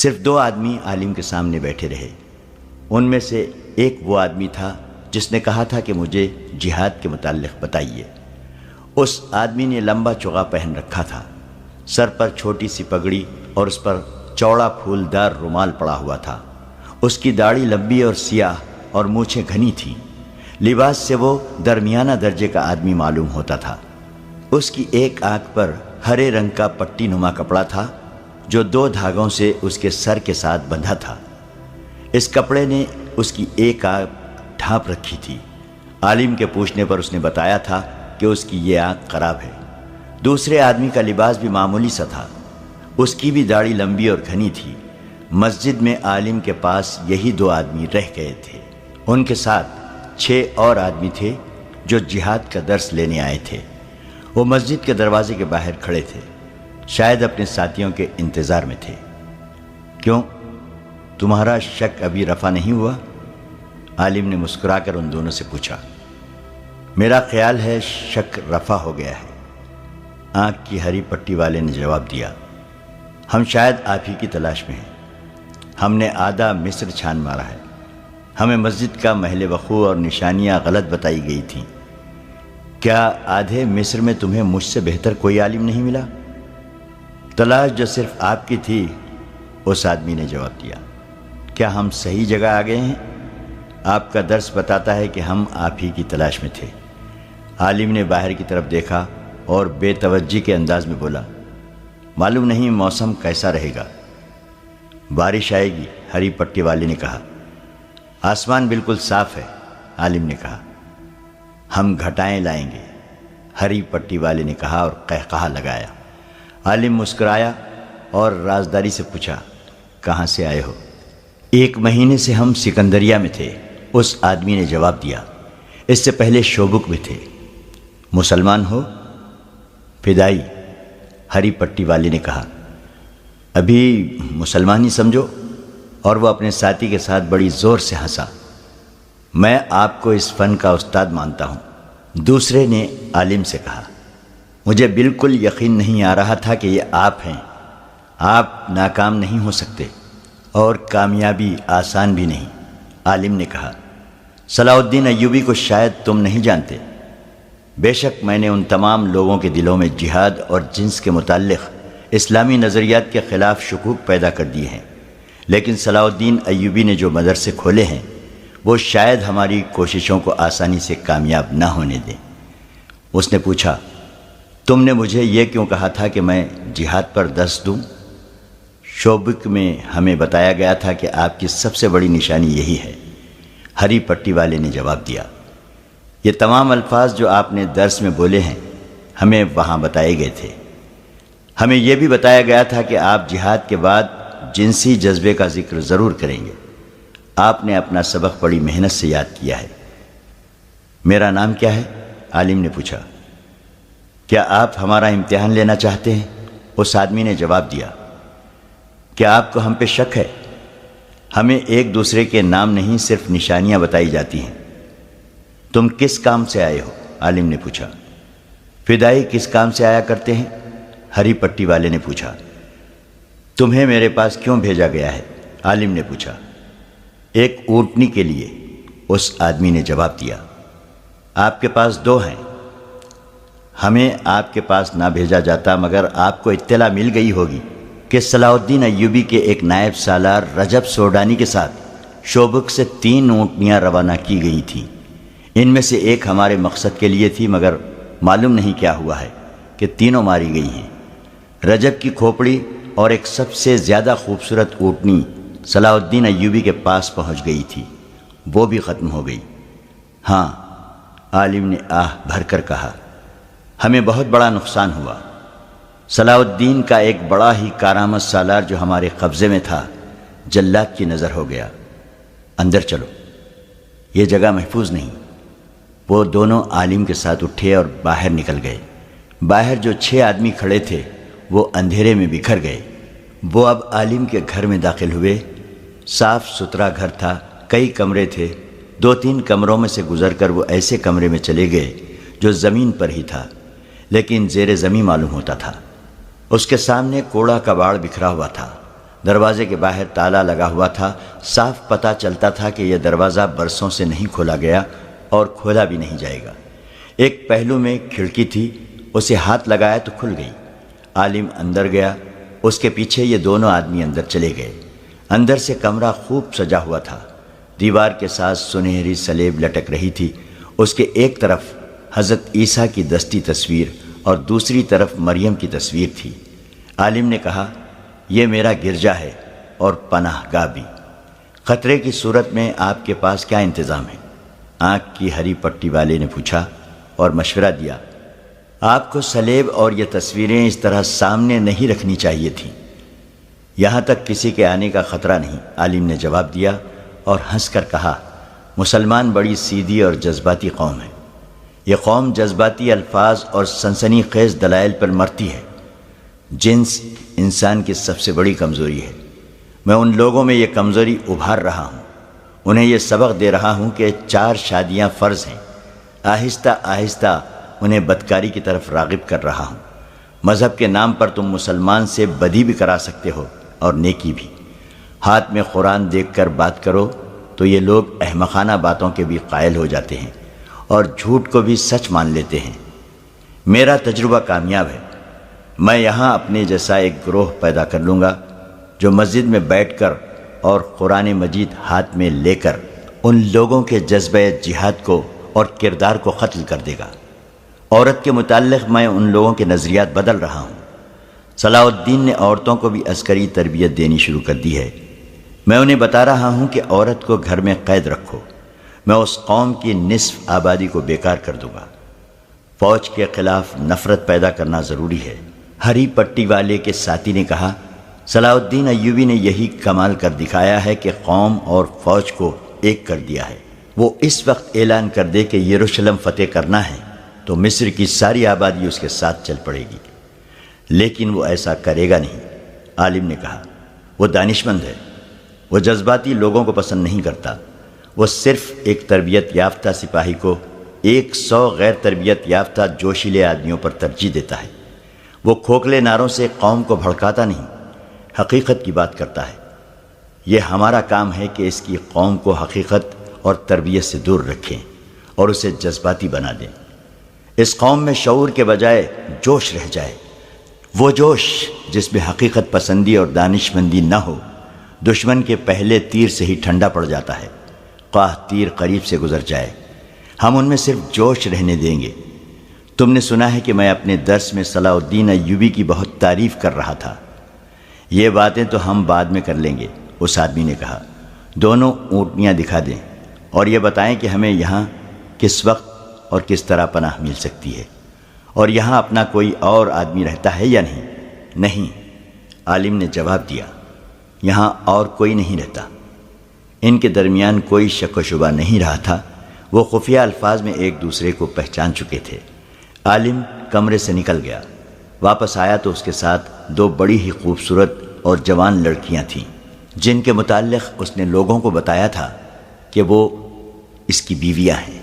صرف 2 آدمی عالم کے سامنے بیٹھے رہے۔ ان میں سے ایک وہ آدمی تھا جس نے کہا تھا کہ مجھے جہاد کے متعلق بتائیے۔ اس آدمی نے لمبا چوغا پہن رکھا تھا، سر پر چھوٹی سی پگڑی اور اس پر چوڑا پھولدار رومال پڑا ہوا تھا۔ اس کی داڑھی لمبی اور سیاہ اور مونچھیں گھنی تھیں۔ لباس سے وہ درمیانہ درجے کا آدمی معلوم ہوتا تھا۔ اس کی ایک آنکھ پر ہرے رنگ کا پٹی نما کپڑا تھا جو 2 دھاگوں سے اس کے سر کے ساتھ بندھا تھا۔ اس کپڑے نے اس کی ایک آنکھ ڈھانپ رکھی تھی۔ عالم کے پوچھنے پر اس نے بتایا تھا کہ اس کی یہ آنکھ خراب ہے۔ دوسرے آدمی کا لباس بھی معمولی سا تھا، اس کی بھی داڑھی لمبی اور گھنی تھی۔ مسجد میں عالم کے پاس یہی 2 آدمی رہ گئے تھے۔ ان کے ساتھ 6 اور آدمی تھے جو جہاد کا درس لینے آئے تھے۔ وہ مسجد کے دروازے کے باہر کھڑے تھے، شاید اپنے ساتھیوں کے انتظار میں تھے۔ کیوں، تمہارا شک ابھی رفع نہیں ہوا؟ عالم نے مسکرا کر ان دونوں سے پوچھا۔ میرا خیال ہے شک رفع ہو گیا ہے، آنکھ کی ہری پٹی والے نے جواب دیا۔ ہم شاید آپ ہی کی تلاش میں ہیں۔ ہم نے آدھا مصر چھان مارا ہے۔ ہمیں مسجد کا محل وقوع اور نشانیاں غلط بتائی گئی تھیں۔ کیا آدھے مصر میں تمہیں مجھ سے بہتر کوئی عالم نہیں ملا؟ تلاش جو صرف آپ کی تھی، اس آدمی نے جواب دیا۔ کیا ہم صحیح جگہ آ گئے ہیں؟ آپ کا درس بتاتا ہے کہ ہم آپ ہی کی تلاش میں تھے۔ عالم نے باہر کی طرف دیکھا اور بے توجہی کے انداز میں بولا، معلوم نہیں موسم کیسا رہے گا۔ بارش آئے گی، ہری پٹی والے نے کہا۔ آسمان بالکل صاف ہے، عالم نے کہا۔ ہم گھٹائیں لائیں گے، ہری پٹی والے نے کہا اور قہقہا لگایا۔ عالم مسکرایا اور رازداری سے پوچھا، کہاں سے آئے ہو؟ 1 مہینے سے ہم سکندریہ میں تھے، اس آدمی نے جواب دیا۔ اس سے پہلے شوبک میں تھے۔ مسلمان ہو؟ فدائی، ہری پٹی والے نے کہا۔ ابھی مسلمان ہی سمجھو، اور وہ اپنے ساتھی کے ساتھ بڑی زور سے ہنسا۔ میں آپ کو اس فن کا استاد مانتا ہوں، دوسرے نے عالم سے کہا۔ مجھے بالکل یقین نہیں آ رہا تھا کہ یہ آپ ہیں۔ آپ ناکام نہیں ہو سکتے، اور کامیابی آسان بھی نہیں، عالم نے کہا۔ صلاح الدین ایوبی کو شاید تم نہیں جانتے۔ بے شک میں نے ان تمام لوگوں کے دلوں میں جہاد اور جنس کے متعلق اسلامی نظریات کے خلاف شکوک پیدا کر دیے ہیں، لیکن صلاح الدین ایوبی نے جو مدرسے کھولے ہیں وہ شاید ہماری کوششوں کو آسانی سے کامیاب نہ ہونے دیں۔ اس نے پوچھا، تم نے مجھے یہ کیوں کہا تھا کہ میں جہاد پر دست دوں؟ شوبک میں ہمیں بتایا گیا تھا کہ آپ کی سب سے بڑی نشانی یہی ہے، ہری پٹی والے نے جواب دیا۔ یہ تمام الفاظ جو آپ نے درس میں بولے ہیں ہمیں وہاں بتائے گئے تھے۔ ہمیں یہ بھی بتایا گیا تھا کہ آپ جہاد کے بعد جنسی جذبے کا ذکر ضرور کریں گے۔ آپ نے اپنا سبق بڑی محنت سے یاد کیا ہے۔ میرا نام کیا ہے؟ عالم نے پوچھا۔ کیا آپ ہمارا امتحان لینا چاہتے ہیں؟ اس آدمی نے جواب دیا۔ کیا آپ کو ہم پہ شک ہے؟ ہمیں ایک دوسرے کے نام نہیں، صرف نشانیاں بتائی جاتی ہیں۔ تم کس کام سے آئے ہو؟ عالم نے پوچھا۔ فدائی کس کام سے آیا کرتے ہیں؟ ہری پٹی والے نے پوچھا۔ تمہیں میرے پاس کیوں بھیجا گیا ہے؟ عالم نے پوچھا۔ ایک اونٹنی کے لیے، اس آدمی نے جواب دیا۔ آپ کے پاس 2 ہیں۔ ہمیں آپ کے پاس نہ بھیجا جاتا مگر آپ کو اطلاع مل گئی ہوگی کہ صلاح الدین ایوبی کے ایک نائب سالار رجب سوڈانی کے ساتھ شوبک سے 3 اونٹنیاں روانہ کی گئی تھیں۔ ان میں سے ایک ہمارے مقصد کے لیے تھی، مگر معلوم نہیں کیا ہوا ہے کہ تینوں ماری گئی ہیں۔ رجب کی کھوپڑی اور ایک سب سے زیادہ خوبصورت اونٹنی صلاح الدین ایوبی کے پاس پہنچ گئی تھی، وہ بھی ختم ہو گئی۔ ہاں، عالم نے آہ بھر کر کہا، ہمیں بہت بڑا نقصان ہوا۔ صلاح الدین کا ایک بڑا ہی کارآمد سالار جو ہمارے قبضے میں تھا جلاد کی نظر ہو گیا۔ اندر چلو، یہ جگہ محفوظ نہیں۔ وہ دونوں عالم کے ساتھ اٹھے اور باہر نکل گئے۔ باہر جو 6 آدمی کھڑے تھے وہ اندھیرے میں بکھر گئے۔ وہ اب عالم کے گھر میں داخل ہوئے۔ صاف ستھرا گھر تھا، کئی کمرے تھے۔ 2-3 کمروں میں سے گزر کر وہ ایسے کمرے میں چلے گئے جو زمین پر ہی تھا، لیکن زیر زمین معلوم ہوتا تھا۔ اس کے سامنے کوڑا کباڑ بکھرا ہوا تھا۔ دروازے کے باہر تالا لگا ہوا تھا، صاف پتہ چلتا تھا کہ یہ دروازہ برسوں سے نہیں کھولا گیا اور کھولا بھی نہیں جائے گا۔ ایک پہلو میں کھڑکی تھی، اسے ہاتھ لگایا تو کھل گئی۔ عالم اندر گیا، اس کے پیچھے یہ دونوں آدمی اندر چلے گئے۔ اندر سے کمرہ خوب سجا ہوا تھا، دیوار کے ساتھ سنہری سلیب لٹک رہی تھی۔ اس کے ایک طرف حضرت عیسیٰ کی دستی تصویر اور دوسری طرف مریم کی تصویر تھی۔ عالم نے کہا، یہ میرا گرجا ہے اور پناہ گاہ بھی۔ خطرے کی صورت میں آپ کے پاس کیا انتظام ہے؟ آنکھ کی ہری پٹی والے نے پوچھا اور مشورہ دیا، آپ کو سلیب اور یہ تصویریں اس طرح سامنے نہیں رکھنی چاہیے تھیں۔ یہاں تک کسی کے آنے کا خطرہ نہیں، عالم نے جواب دیا اور ہنس کر کہا، مسلمان بڑی سیدھی اور جذباتی قوم ہے۔ یہ قوم جذباتی الفاظ اور سنسنی خیز دلائل پر مرتی ہے۔ جنس انسان کی سب سے بڑی کمزوری ہے۔ میں ان لوگوں میں یہ کمزوری ابھار رہا ہوں، انہیں یہ سبق دے رہا ہوں کہ 4 شادیاں فرض ہیں۔ آہستہ آہستہ انہیں بدکاری کی طرف راغب کر رہا ہوں۔ مذہب کے نام پر تم مسلمان سے بدی بھی کرا سکتے ہو اور نیکی بھی۔ ہاتھ میں قرآن دیکھ کر بات کرو تو یہ لوگ احمقانہ باتوں کے بھی قائل ہو جاتے ہیں اور جھوٹ کو بھی سچ مان لیتے ہیں۔ میرا تجربہ کامیاب ہے۔ میں یہاں اپنے جیسا ایک گروہ پیدا کر لوں گا جو مسجد میں بیٹھ کر اور قرآن مجید ہاتھ میں لے کر ان لوگوں کے جذبہ جہاد کو اور کردار کو قتل کر دے گا۔ عورت کے متعلق میں ان لوگوں کے نظریات بدل رہا ہوں۔ صلاح الدین نے عورتوں کو بھی عسکری تربیت دینی شروع کر دی ہے۔ میں انہیں بتا رہا ہوں کہ عورت کو گھر میں قید رکھو۔ میں اس قوم کی نصف آبادی کو بیکار کر دوں گا۔ فوج کے خلاف نفرت پیدا کرنا ضروری ہے۔ ہری پٹی والے کے ساتھی نے کہا، صلاح الدین ایوبی نے یہی کمال کر دکھایا ہے کہ قوم اور فوج کو ایک کر دیا ہے۔ وہ اس وقت اعلان کر دے کہ یروشلم فتح کرنا ہے تو مصر کی ساری آبادی اس کے ساتھ چل پڑے گی، لیکن وہ ایسا کرے گا نہیں۔ عالم نے کہا، وہ دانشمند ہے، وہ جذباتی لوگوں کو پسند نہیں کرتا۔ وہ صرف ایک تربیت یافتہ سپاہی کو 100 غیر تربیت یافتہ جوشیلے آدمیوں پر ترجیح دیتا ہے۔ وہ کھوکھلے نعروں سے قوم کو بھڑکاتا نہیں، حقیقت کی بات کرتا ہے۔ یہ ہمارا کام ہے کہ اس کی قوم کو حقیقت اور تربیت سے دور رکھیں اور اسے جذباتی بنا دیں۔ اس قوم میں شعور کے بجائے جوش رہ جائے، وہ جوش جس میں حقیقت پسندی اور دانشمندی نہ ہو۔ دشمن کے پہلے تیر سے ہی ٹھنڈا پڑ جاتا ہے، خواہ تیر قریب سے گزر جائے۔ ہم ان میں صرف جوش رہنے دیں گے۔ تم نے سنا ہے کہ میں اپنے درس میں صلاح الدین ایوبی کی بہت تعریف کر رہا تھا۔ یہ باتیں تو ہم بعد میں کر لیں گے، اس آدمی نے کہا۔ دونوں اونٹنیاں دکھا دیں اور یہ بتائیں کہ ہمیں یہاں کس وقت اور کس طرح پناہ مل سکتی ہے، اور یہاں اپنا کوئی اور آدمی رہتا ہے یا نہیں؟ نہیں، عالم نے جواب دیا، یہاں اور کوئی نہیں رہتا۔ ان کے درمیان کوئی شک و شبہ نہیں رہا تھا، وہ خفیہ الفاظ میں ایک دوسرے کو پہچان چکے تھے۔ عالم کمرے سے نکل گیا، واپس آیا تو اس کے ساتھ 2 بڑی ہی خوبصورت اور جوان لڑکیاں تھیں، جن کے متعلق اس نے لوگوں کو بتایا تھا کہ وہ اس کی بیویاں ہیں۔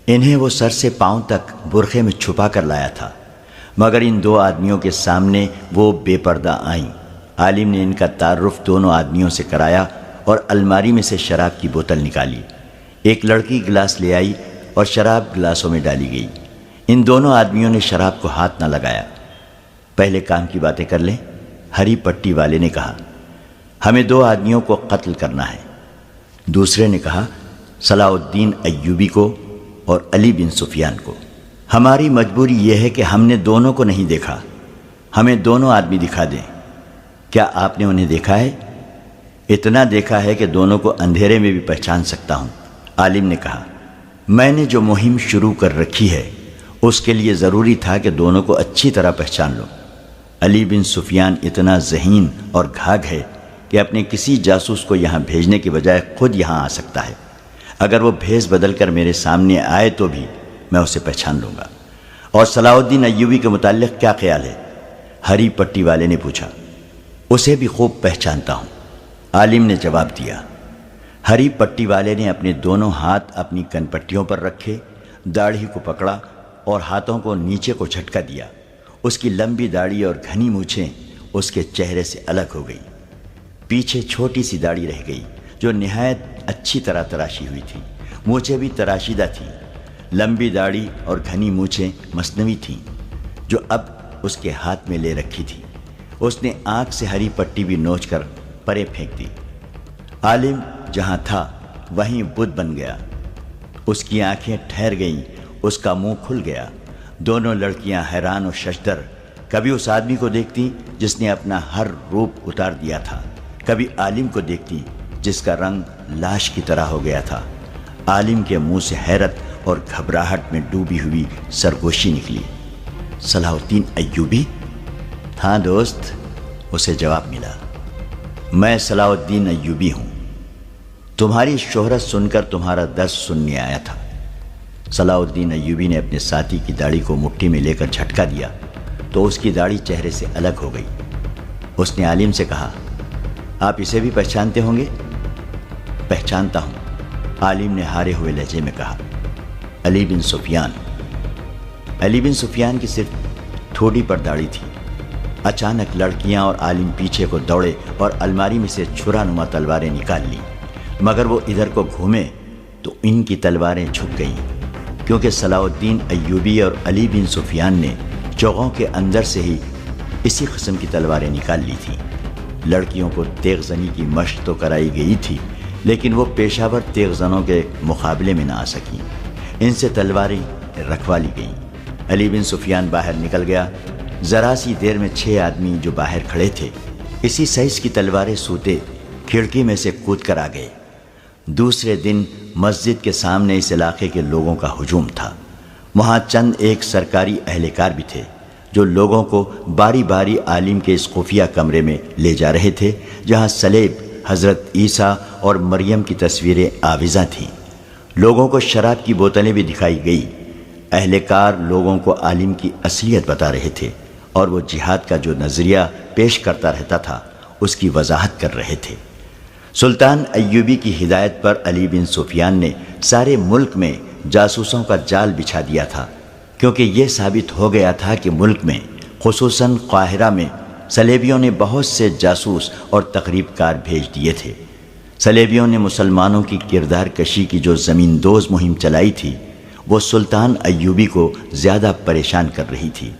انہیں وہ سر سے پاؤں تک برقعے میں چھپا کر لایا تھا، مگر ان 2 آدمیوں کے سامنے وہ بے پردہ آئیں۔ عالم نے ان کا تعارف دونوں آدمیوں سے کرایا اور الماری میں سے شراب کی بوتل نکالی۔ ایک لڑکی گلاس لے آئی اور شراب گلاسوں میں ڈالی گئی۔ ان دونوں آدمیوں نے شراب کو ہاتھ نہ لگایا۔ پہلے کام کی باتیں کر لیں، ہری پٹی والے نے کہا۔ ہمیں 2 آدمیوں کو قتل کرنا ہے۔ دوسرے نے کہا، صلاح الدین ایوبی کو اور علی بن سفیان کو۔ ہماری مجبوری یہ ہے کہ ہم نے دونوں کو نہیں دیکھا، ہمیں دونوں آدمی دکھا دیں۔ کیا آپ نے انہیں دیکھا ہے؟ اتنا دیکھا ہے کہ دونوں کو اندھیرے میں بھی پہچان سکتا ہوں۔ عالم نے کہا، میں نے جو مہم شروع کر رکھی ہے اس کے لیے ضروری تھا کہ دونوں کو اچھی طرح پہچان لوں۔ علی بن سفیان اتنا ذہین اور گھاگ ہے کہ اپنے کسی جاسوس کو یہاں بھیجنے کے بجائے خود یہاں آ سکتا ہے۔ اگر وہ بھیس بدل کر میرے سامنے آئے تو بھی میں اسے پہچان لوں گا۔ اور صلاح الدین ایوبی کے متعلق کیا خیال ہے؟ ہری پٹی والے نے پوچھا۔ اسے بھی خوب پہچانتا ہوں، عالم نے جواب دیا۔ ہری پٹی والے نے اپنے دونوں ہاتھ اپنی کن پٹیوں پر رکھے، داڑھی کو پکڑا اور ہاتھوں کو نیچے کو جھٹکا دیا۔ اس کی لمبی داڑھی اور گھنی مونچھیں اس کے چہرے سے الگ ہو گئی۔ پیچھے چھوٹی سی داڑھی رہ گئی جو نہایت اچھی طرح تراشی ہوئی تھی، مونچھیں بھی تراشیدہ تھیں۔ لمبی داڑھی اور گھنی مونچھیں مصنوعی تھیں جو اب اس کے ہاتھ میں لے رکھی تھی۔ اس نے آنکھ سے ہری پٹی بھی نوچ کر پرے پھینک دی۔ عالم جہاں تھا وہیں بت بن گیا۔ اس کی آنکھیں ٹھہر گئیں، اس کا منہ کھل گیا۔ دونوں لڑکیاں حیران و ششدر کبھی اس آدمی کو دیکھتی جس نے اپنا ہر روپ اتار دیا تھا، کبھی عالم کو دیکھتی جس کا رنگ لاش کی طرح ہو گیا تھا۔ عالم کے منہ سے حیرت اور گھبراہٹ میں ڈوبی ہوئی سرگوشی نکلی۔ صلاح الدین ایوبی؟ ہاں دوست، اسے جواب ملا، میں صلاح الدین ایوبی ہوں۔ تمہاری شہرت سن کر تمہارا درس سننے آیا تھا۔ صلاح الدین ایوبی نے اپنے ساتھی کی داڑھی کو مٹھی میں لے کر جھٹکا دیا تو اس کی داڑھی چہرے سے الگ ہو گئی۔ اس نے عالم سے کہا، آپ اسے بھی پہچانتے ہوں گے؟ پہچانتا ہوں، عالم نے ہارے ہوئے لہجے میں کہا، علی بن سفیان۔ علی بن سفیان کی صرف تھوڑی پر داڑھی تھی۔ اچانک لڑکیاں اور عالم پیچھے کو دوڑے اور الماری میں سے چھرا نما تلواریں نکال لیں، مگر وہ ادھر کو گھومے تو ان کی تلواریں جھک گئیں، کیونکہ صلاح الدین ایوبی اور علی بن سفیان نے چوغوں کے اندر سے ہی اسی قسم کی تلواریں نکال لی تھیں۔ لڑکیوں کو تیغ زنی کی مشق تو کرائی گئی تھی، لیکن وہ پیشہ ور تیغ زنوں کے مقابلے میں نہ آ سکیں۔ ان سے تلواریں رکھوا لی گئیں۔ علی بن سفیان باہر نکل گیا۔ ذرا سی دیر میں 6 آدمی جو باہر کھڑے تھے اسی سائز کی تلواریں سوتے کھڑکی میں سے کود کر آ گئے۔ دوسرے دن مسجد کے سامنے اس علاقے کے لوگوں کا ہجوم تھا۔ وہاں چند ایک سرکاری اہلکار بھی تھے جو لوگوں کو باری باری عالم کے اس خفیہ کمرے میں لے جا رہے تھے جہاں صلیب، حضرت عیسیٰ اور مریم کی تصویریں آویزاں تھیں۔ لوگوں کو شراب کی بوتلیں بھی دکھائی گئی۔ اہلکار لوگوں کو عالم کی اصلیت بتا رہے تھے اور وہ جہاد کا جو نظریہ پیش کرتا رہتا تھا اس کی وضاحت کر رہے تھے۔ سلطان ایوبی کی ہدایت پر علی بن سفیان نے سارے ملک میں جاسوسوں کا جال بچھا دیا تھا، کیونکہ یہ ثابت ہو گیا تھا کہ ملک میں خصوصاً قاہرہ میں صلیبیوں نے بہت سے جاسوس اور تقریب کار بھیج دیے تھے۔ صلیبیوں نے مسلمانوں کی کردار کشی کی جو زمین دوز مہم چلائی تھی وہ سلطان ایوبی کو زیادہ پریشان کر رہی تھی۔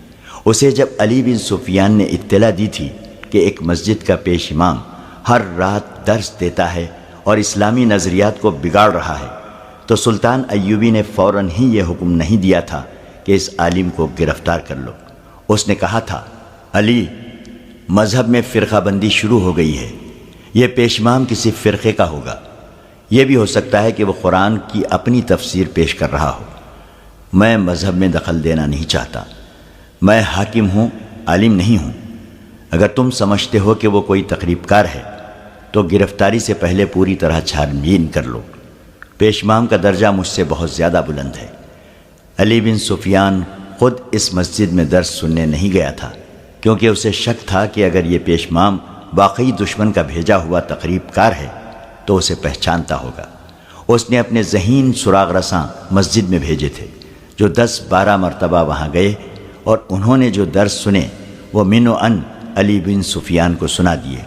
اسے جب علی بن سفیان نے اطلاع دی تھی کہ ایک مسجد کا پیش امام ہر رات درس دیتا ہے اور اسلامی نظریات کو بگاڑ رہا ہے، تو سلطان ایوبی نے فوراً ہی یہ حکم نہیں دیا تھا کہ اس عالم کو گرفتار کر لو۔ اس نے کہا تھا، علی، مذہب میں فرقہ بندی شروع ہو گئی ہے۔ یہ پیش امام کسی فرقے کا ہوگا۔ یہ بھی ہو سکتا ہے کہ وہ قرآن کی اپنی تفسیر پیش کر رہا ہو۔ میں مذہب میں دخل دینا نہیں چاہتا۔ میں حاکم ہوں، عالم نہیں ہوں۔ اگر تم سمجھتے ہو کہ وہ کوئی تقریب کار ہے تو گرفتاری سے پہلے پوری طرح چھان بین کر لو۔ پیش امام کا درجہ مجھ سے بہت زیادہ بلند ہے۔ علی بن سفیان خود اس مسجد میں درس سننے نہیں گیا تھا، کیونکہ اسے شک تھا کہ اگر یہ پیش امام واقعی دشمن کا بھیجا ہوا تقریب کار ہے تو اسے پہچانتا ہوگا۔ اس نے اپنے ذہین سراغ رساں مسجد میں بھیجے تھے جو 10-12 مرتبہ وہاں گئے اور انہوں نے جو درس سنے وہ من و ان علی بن سفیان کو سنا دیے۔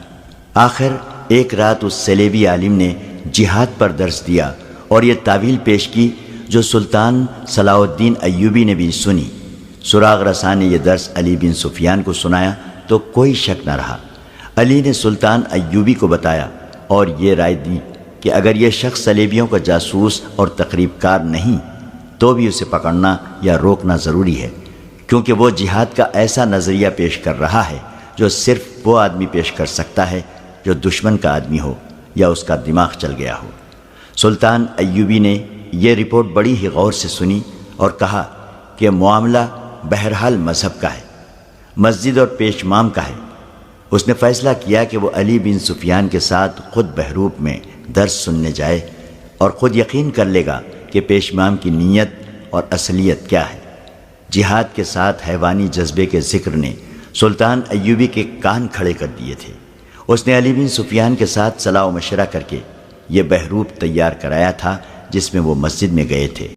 آخر ایک رات اس صلیبی عالم نے جہاد پر درس دیا اور یہ تعویل پیش کی جو سلطان صلاح الدین ایوبی نے بھی سنی۔ سراغ رساں نے یہ درس علی بن سفیان کو سنایا تو کوئی شک نہ رہا۔ علی نے سلطان ایوبی کو بتایا اور یہ رائے دی کہ اگر یہ شخص صلیبیوں کا جاسوس اور تقریب کار نہیں تو بھی اسے پکڑنا یا روکنا ضروری ہے، کیونکہ وہ جہاد کا ایسا نظریہ پیش کر رہا ہے جو صرف وہ آدمی پیش کر سکتا ہے جو دشمن کا آدمی ہو یا اس کا دماغ چل گیا ہو۔ سلطان ایوبی نے یہ رپورٹ بڑی ہی غور سے سنی اور کہا کہ معاملہ بہرحال مذہب کا ہے، مسجد اور پیش امام کا ہے۔ اس نے فیصلہ کیا کہ وہ علی بن سفیان کے ساتھ خود بہروپ میں درس سننے جائے اور خود یقین کر لے گا کہ پیش امام کی نیت اور اصلیت کیا ہے۔ جہاد کے ساتھ حیوانی جذبے کے ذکر نے سلطان ایوبی کے کان کھڑے کر دیے تھے۔ اس نے علی بن سفیان کے ساتھ صلاح و مشورہ کر کے یہ بہروپ تیار کرایا تھا جس میں وہ مسجد میں گئے تھے۔